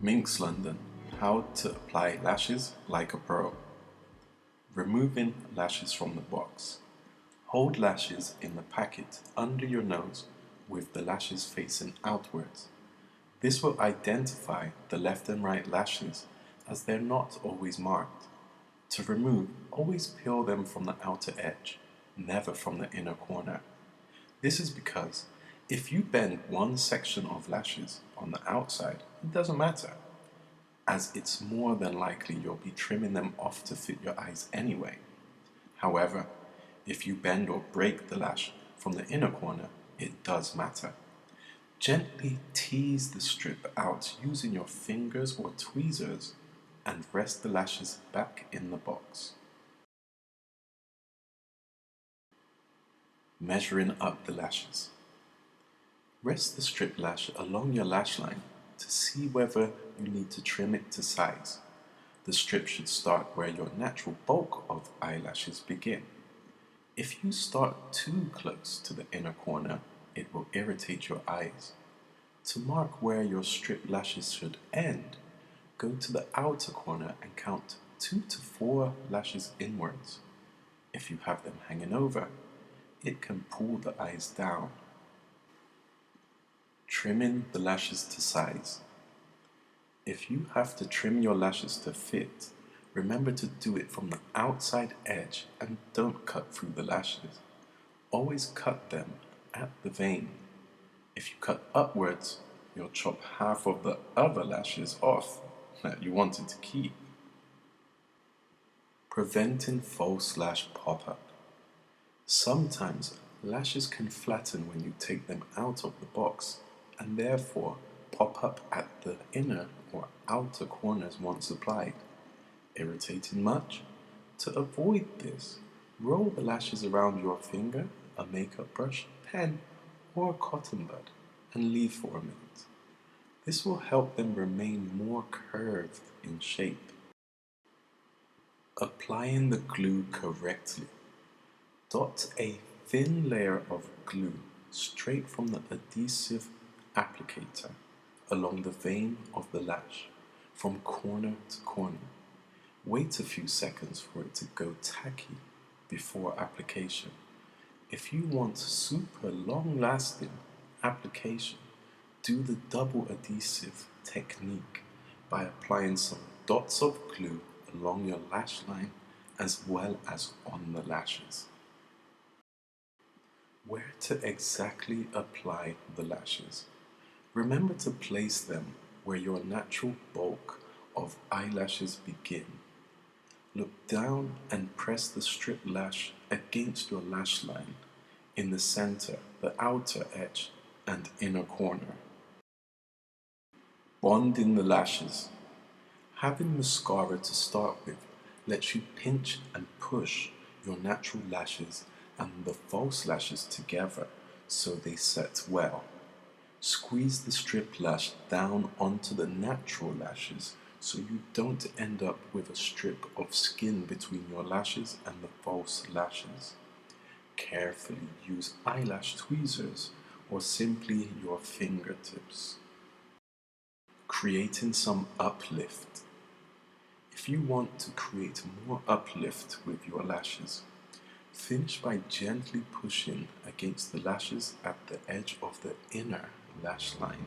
Minx London, how to apply lashes like a pro. Removing lashes from the box. Hold lashes in the packet under your nose with the lashes facing outwards. This will identify the left and right lashes as they're not always marked. To remove, always peel them from the outer edge, never from the inner corner. This is because if you bend one section of lashes on the outside, it doesn't matter, as it's more than likely you'll be trimming them off to fit your eyes anyway. However, if you bend or break the lash from the inner corner, it does matter. Gently tease the strip out using your fingers or tweezers and rest the lashes back in the box. Measuring up the lashes. Rest the strip lash along your lash line to see whether you need to trim it to size. The strip should start where your natural bulk of eyelashes begin. If you start too close to the inner corner, it will irritate your eyes. To mark where your strip lashes should end, go to the outer corner and count 2 to 4 lashes inwards. If you have them hanging over, it can pull the eyes down. Trimming the lashes to size. If you have to trim your lashes to fit, remember to do it from the outside edge and don't cut through the lashes. Always cut them at the vein. If you cut upwards, you'll chop half of the other lashes off that you wanted to keep. Preventing false lash pop-up. Sometimes lashes can flatten when you take them out of the box and therefore pop up at the inner or outer corners once applied. Irritating much? To avoid this, roll the lashes around your finger, a makeup brush, pen, or a cotton bud and leave for a minute. This will help them remain more curved in shape. Applying the glue correctly. Dot a thin layer of glue straight from the adhesive applicator along the vein of the lash from corner to corner. Wait a few seconds for it to go tacky before application. If you want super long-lasting application, do the double adhesive technique by applying some dots of glue along your lash line as well as on the lashes. Where to exactly apply the lashes? Remember to place them where your natural bulk of eyelashes begin. Look down and press the strip lash against your lash line in the center, the outer edge, and inner corner. Bonding the lashes. Having mascara to start with lets you pinch and push your natural lashes and the false lashes together so they set well. Squeeze the strip lash down onto the natural lashes so you don't end up with a strip of skin between your lashes and the false lashes. Carefully use eyelash tweezers or simply your fingertips. Creating some uplift. If you want to create more uplift with your lashes, finish by gently pushing against the lashes at the edge of the inner lash line.